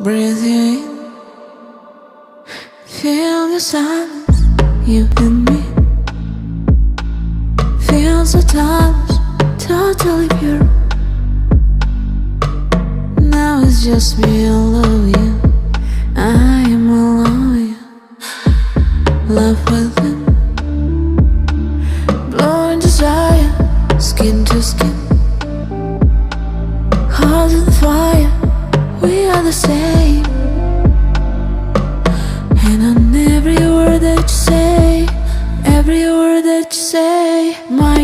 Breathe you in, feel the silence, you and me. Feel so timeless, totally pure. Now it's just me, I love you. I am alone, love within, blowing desire, skin to skin. Heart in the fire, we are the same. And on every word that you say, every word that you say, my